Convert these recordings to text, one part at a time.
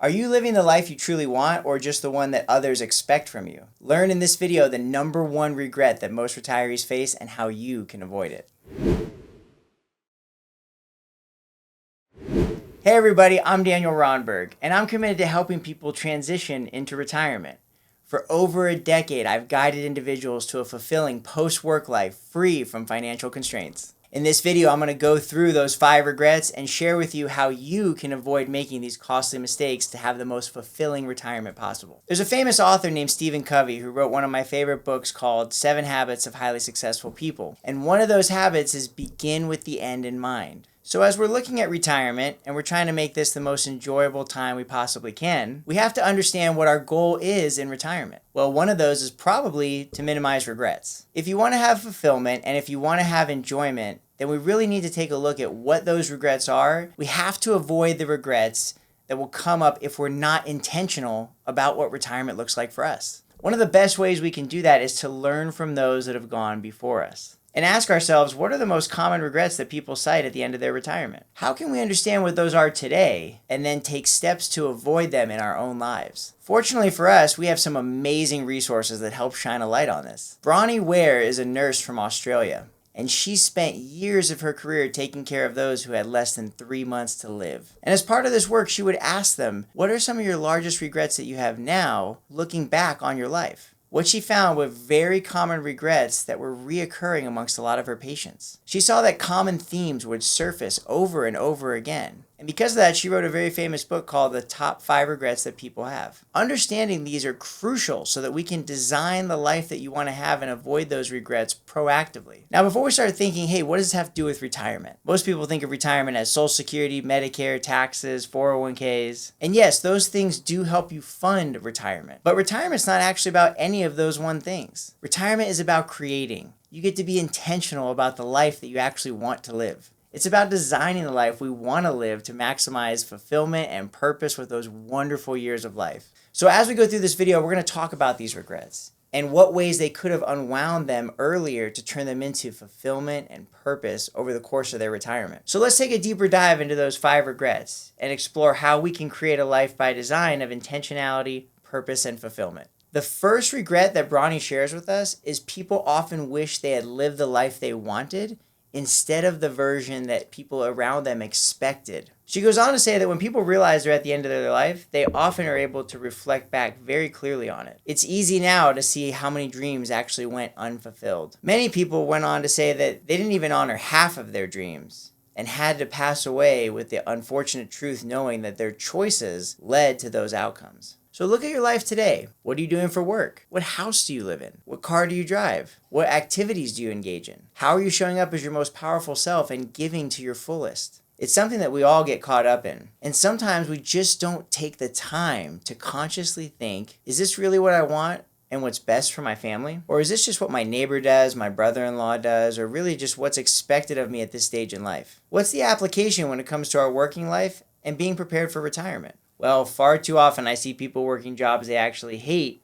Are you living the life you truly want or just the one that others expect from you? Learn in this video the number one regret that most retirees face and how you can avoid it. Hey everybody, I'm Daniel Rondberg, and I'm committed to helping people transition into retirement. For over a decade, I've guided individuals to a fulfilling post-work life free from financial constraints. In this video, I'm going to go through those 5 regrets and share with you how you can avoid making these costly mistakes to have the most fulfilling retirement possible. There's a famous author named Stephen Covey who wrote one of my favorite books called 7 Habits of Highly Successful People. And one of those habits is begin with the end in mind. So as we're looking at retirement and we're trying to make this the most enjoyable time we possibly can, we have to understand what our goal is in retirement. Well, one of those is probably to minimize regrets. If you want to have fulfillment and if you want to have enjoyment, then we really need to take a look at what those regrets are. We have to avoid the regrets that will come up if we're not intentional about what retirement looks like for us. One of the best ways we can do that is to learn from those that have gone before us. And ask ourselves, what are the most common regrets that people cite at the end of their retirement? How can we understand what those are today and then take steps to avoid them in our own lives? Fortunately for us, we have some amazing resources that help shine a light on this. Bronnie Ware is a nurse from Australia, and she spent years of her career taking care of those who had less than 3 months to live. And as part of this work, she would ask them, what are some of your largest regrets that you have now looking back on your life? What she found were very common regrets that were reoccurring amongst a lot of her patients. She saw that common themes would surface over and over again. And because of that, she wrote a very famous book called The Top 5 Regrets That People Have. Understanding these are crucial so that we can design the life that you want to have and avoid those regrets proactively. Now, before we start thinking, hey, what does this have to do with retirement? Most people think of retirement as Social Security, Medicare, taxes, 401ks. And yes, those things do help you fund retirement. But retirement's not actually about any of those one things. Retirement is about creating. You get to be intentional about the life that you actually want to live. It's about designing the life we want to live to maximize fulfillment and purpose with those wonderful years of life. So as we go through this video, we're going to talk about these regrets and what ways they could have unwound them earlier to turn them into fulfillment and purpose over the course of their retirement. So let's take a deeper dive into those 5 regrets and explore how we can create a life by design of intentionality, purpose, and fulfillment. The first regret that Bronnie shares with us is people often wish they had lived the life they wanted instead of the version that people around them expected. She goes on to say that when people realize they're at the end of their life, they often are able to reflect back very clearly on it. It's easy now to see how many dreams actually went unfulfilled. Many people went on to say that they didn't even honor half of their dreams and had to pass away with the unfortunate truth knowing that their choices led to those outcomes. So look at your life today. What are you doing for work? What house do you live in? What car do you drive? What activities do you engage in? How are you showing up as your most powerful self and giving to your fullest? It's something that we all get caught up in. And sometimes we just don't take the time to consciously think, is this really what I want and what's best for my family? Or is this just what my neighbor does, my brother-in-law does, or really just what's expected of me at this stage in life? What's the application when it comes to our working life and being prepared for retirement? Well, far too often I see people working jobs they actually hate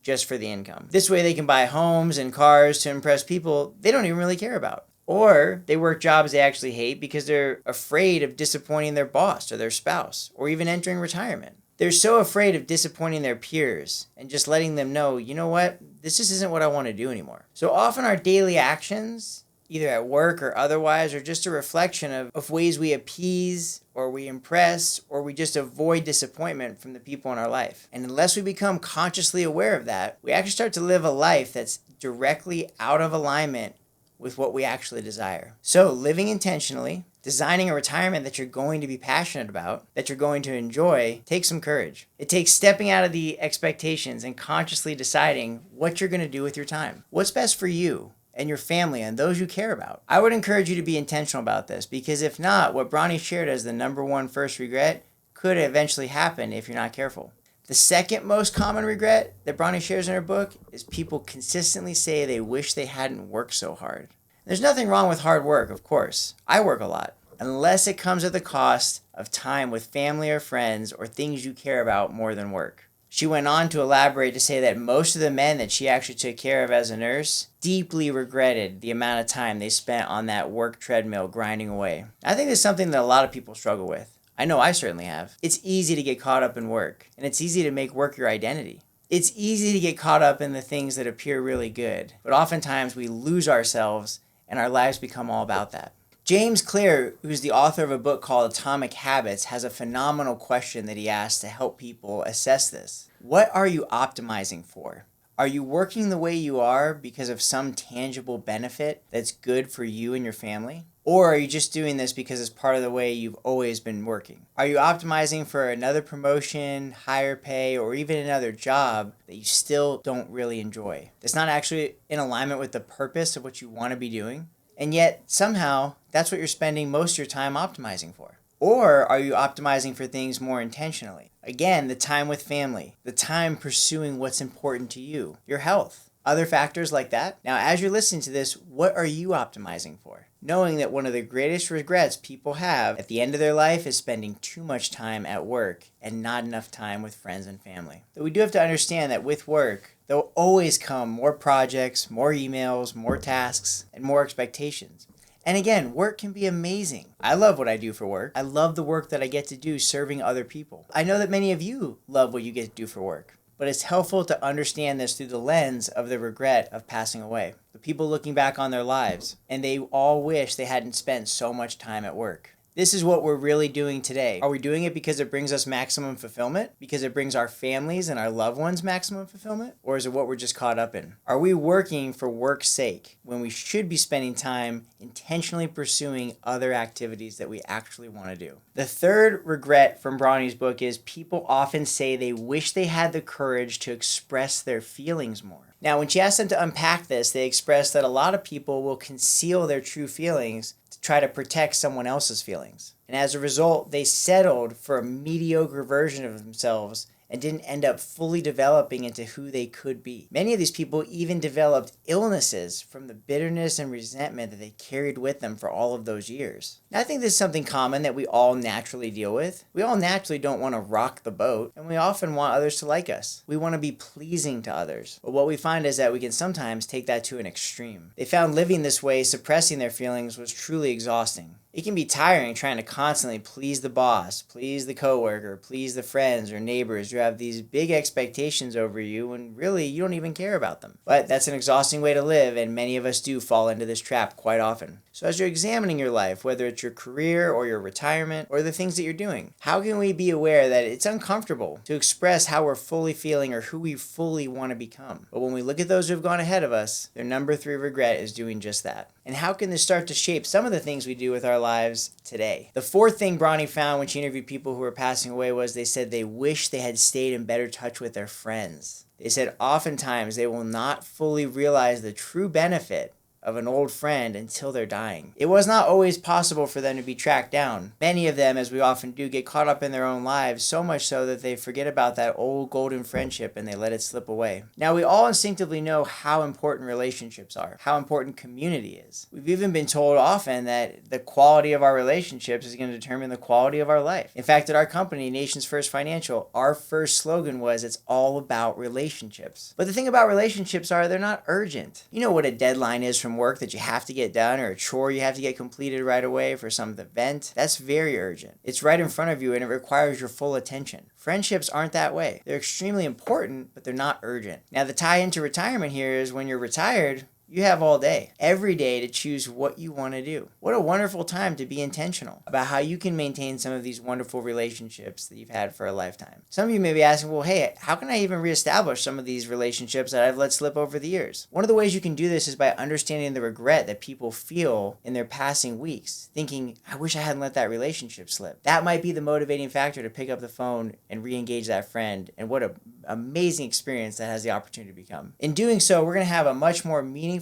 just for the income. This way they can buy homes and cars to impress people they don't even really care about. Or they work jobs they actually hate because they're afraid of disappointing their boss or their spouse, or even entering retirement. They're so afraid of disappointing their peers and just letting them know, you know what, this just isn't what I want to do anymore. So often our daily actions, either at work or otherwise, are just a reflection of ways we appease or we impress or we just avoid disappointment from the people in our life. And unless we become consciously aware of that, we actually start to live a life that's directly out of alignment with what we actually desire. So living intentionally, designing a retirement that you're going to be passionate about, that you're going to enjoy, takes some courage. It takes stepping out of the expectations and consciously deciding what you're going to do with your time. What's best for you and your family and those you care about. I would encourage you to be intentional about this, because if not, what Bronnie shared as the number one first regret could eventually happen if you're not careful. The second most common regret that Bronnie shares in her book is people consistently say they wish they hadn't worked so hard. There's nothing wrong with hard work, of course. I work a lot, unless it comes at the cost of time with family or friends or things you care about more than work. She went on to elaborate to say that most of the men that she actually took care of as a nurse deeply regretted the amount of time they spent on that work treadmill grinding away. I think it's something that a lot of people struggle with. I know I certainly have. It's easy to get caught up in work, and it's easy to make work your identity. It's easy to get caught up in the things that appear really good, but oftentimes we lose ourselves and our lives become all about that. James Clear, who's the author of a book called Atomic Habits, has a phenomenal question that he asks to help people assess this. What are you optimizing for? Are you working the way you are because of some tangible benefit that's good for you and your family? Or are you just doing this because it's part of the way you've always been working? Are you optimizing for another promotion, higher pay, or even another job that you still don't really enjoy? That's not actually in alignment with the purpose of what you want to be doing? And yet, somehow, that's what you're spending most of your time optimizing for. Or are you optimizing for things more intentionally? Again, the time with family, the time pursuing what's important to you, your health, other factors like that. Now, as you're listening to this, what are you optimizing for? Knowing that one of the greatest regrets people have at the end of their life is spending too much time at work and not enough time with friends and family. But we do have to understand that with work, there'll always come more projects, more emails, more tasks, and more expectations. And again, work can be amazing. I love what I do for work. I love the work that I get to do serving other people. I know that many of you love what you get to do for work, but it's helpful to understand this through the lens of the regret of passing away. The people looking back on their lives, and they all wish they hadn't spent so much time at work. This is what we're really doing today. Are we doing it because it brings us maximum fulfillment? Because it brings our families and our loved ones maximum fulfillment? Or is it what we're just caught up in? Are we working for work's sake when we should be spending time intentionally pursuing other activities that we actually want to do? The third regret from Bronnie's book is people often say they wish they had the courage to express their feelings more. Now, when she asked them to unpack this, they expressed that a lot of people will conceal their true feelings to try to protect someone else's feelings. And as a result, they settled for a mediocre version of themselves and didn't end up fully developing into who they could be. Many of these people even developed illnesses from the bitterness and resentment that they carried with them for all of those years. Now, I think this is something common that we all naturally deal with. We all naturally don't want to rock the boat, and we often want others to like us. We want to be pleasing to others. But what we find is that we can sometimes take that to an extreme. They found living this way, suppressing their feelings, was truly exhausting. It can be tiring trying to constantly please the boss, please the coworker, please the friends or neighbors who have these big expectations over you when really you don't even care about them. But that's an exhausting way to live, and many of us do fall into this trap quite often. So as you're examining your life, whether it's your career or your retirement or the things that you're doing, how can we be aware that it's uncomfortable to express how we're fully feeling or who we fully want to become? But when we look at those who have gone ahead of us, their number 3 regret is doing just that. And how can this start to shape some of the things we do with our lives today? The fourth thing Bronnie found when she interviewed people who were passing away was they said they wish they had stayed in better touch with their friends. They said oftentimes they will not fully realize the true benefit of an old friend until they're dying. It was not always possible for them to be tracked down. Many of them, as we often do, get caught up in their own lives, so much so that they forget about that old golden friendship and they let it slip away. Now, we all instinctively know how important relationships are, how important community is. We've even been told often that the quality of our relationships is going to determine the quality of our life. In fact, at our company, Nations First Financial, our first slogan was, "It's all about relationships." But the thing about relationships are they're not urgent. You know what a deadline is from work that you have to get done, or a chore you have to get completed right away for some event? That's very urgent. It's right in front of you and it requires your full attention. Friendships aren't that way. They're extremely important, but they're not urgent. Now, the tie into retirement here is when you're retired, you have all day, every day, to choose what you want to do. What a wonderful time to be intentional about how you can maintain some of these wonderful relationships that you've had for a lifetime. Some of you may be asking, well, hey, how can I even reestablish some of these relationships that I've let slip over the years? One of the ways you can do this is by understanding the regret that people feel in their passing weeks, thinking, I wish I hadn't let that relationship slip. That might be the motivating factor to pick up the phone and re-engage that friend, and what an amazing experience that has the opportunity to become. In doing so, we're going to have a much more meaningful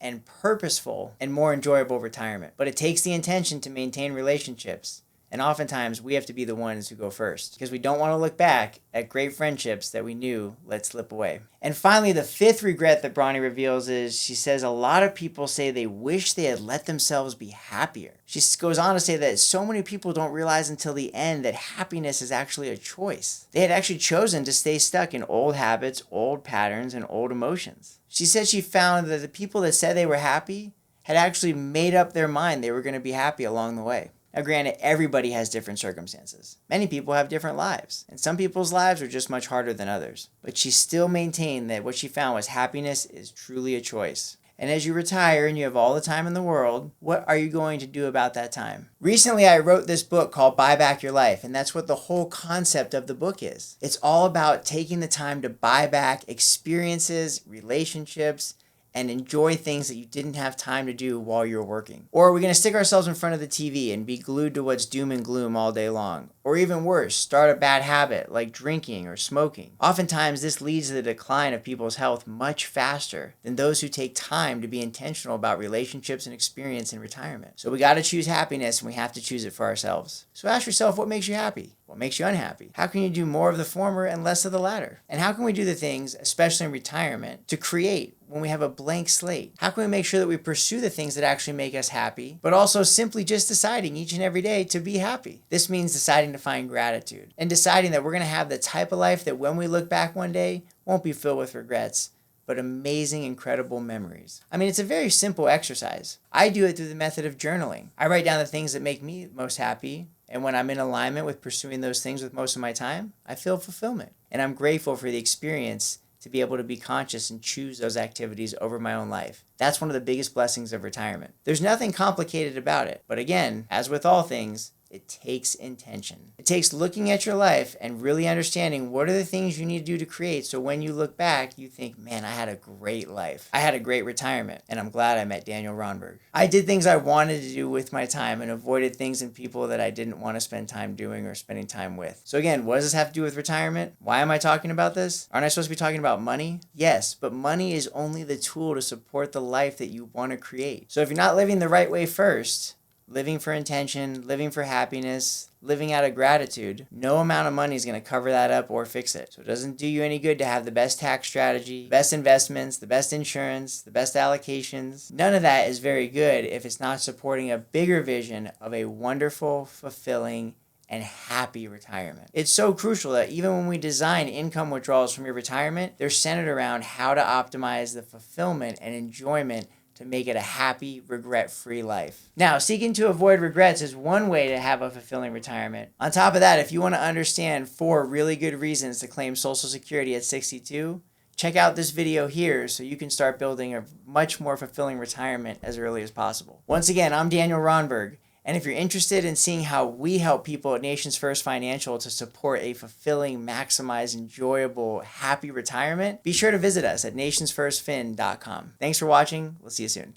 and purposeful and more enjoyable retirement. But it takes the intention to maintain relationships. And oftentimes we have to be the ones who go first, because we don't want to look back at great friendships that we knew let slip away. And finally, the fifth regret that Bronnie reveals is she says a lot of people say they wish they had let themselves be happier. She goes on to say that so many people don't realize until the end that happiness is actually a choice. They had actually chosen to stay stuck in old habits, old patterns, and old emotions. She said she found that the people that said they were happy had actually made up their mind they were going to be happy along the way. Now, granted, everybody has different circumstances. Many people have different lives, and some people's lives are just much harder than others. But she still maintained that what she found was happiness is truly a choice. And as you retire and you have all the time in the world, what are you going to do about that time? Recently, I wrote this book called Buy Back Your Life, and that's what the whole concept of the book is. It's all about taking the time to buy back experiences, relationships, and enjoy things that you didn't have time to do while you were working. Or are we going to stick ourselves in front of the TV and be glued to what's doom and gloom all day long? Or even worse, start a bad habit like drinking or smoking. Oftentimes, this leads to the decline of people's health much faster than those who take time to be intentional about relationships and experience in retirement. So we got to choose happiness, and we have to choose it for ourselves. So ask yourself, what makes you happy? What makes you unhappy? How can you do more of the former and less of the latter? And how can we do the things, especially in retirement, to create when we have a blank slate? How can we make sure that we pursue the things that actually make us happy, but also simply just deciding each and every day to be happy? This means deciding to find gratitude and deciding that we're going to have the type of life that when we look back one day won't be filled with regrets, but amazing, incredible memories. I mean, it's a very simple exercise. I do it through the method of journaling. I write down the things that make me most happy, and when I'm in alignment with pursuing those things with most of my time, I feel fulfillment. And I'm grateful for the experience to be able to be conscious and choose those activities over my own life. That's one of the biggest blessings of retirement. There's nothing complicated about it. But again, as with all things, it takes intention. It takes looking at your life and really understanding what are the things you need to do to create, so when you look back, you think, man, I had a great life. I had a great retirement, and I'm glad I met Daniel Rondberg. I did things I wanted to do with my time and avoided things and people that I didn't want to spend time doing or spending time with. So again, what does this have to do with retirement? Why am I talking about this? Aren't I supposed to be talking about money? Yes, but money is only the tool to support the life that you want to create. So if you're not living the right way first, living for intention, living for happiness, living out of gratitude, no amount of money is going to cover that up or fix it. So it doesn't do you any good to have the best tax strategy, the best investments, the best insurance, the best allocations. None of that is very good if it's not supporting a bigger vision of a wonderful, fulfilling, and happy retirement. It's so crucial that even when we design income withdrawals from your retirement, they're centered around how to optimize the fulfillment and enjoyment to make it a happy, regret-free life. Now, seeking to avoid regrets is one way to have a fulfilling retirement. On top of that, if you want to understand 4 really good reasons to claim Social Security at 62, check out this video here so you can start building a much more fulfilling retirement as early as possible. Once again, I'm Daniel Rondberg, and if you're interested in seeing how we help people at Nations First Financial to support a fulfilling, maximized, enjoyable, happy retirement, be sure to visit us at nationsfirstfin.com. Thanks for watching. We'll see you soon.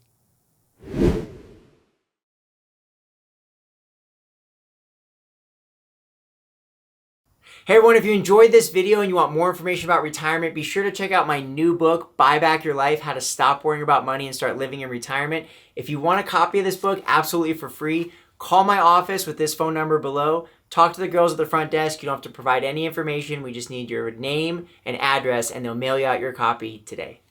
Hey everyone, if you enjoyed this video and you want more information about retirement, be sure to check out my new book, Buy Back Your Life, How to Stop Worrying About Money and Start Living in Retirement. If you want a copy of this book absolutely for free, call my office with this phone number below. Talk to the girls at the front desk. You don't have to provide any information. We just need your name and address, and they'll mail you out your copy today.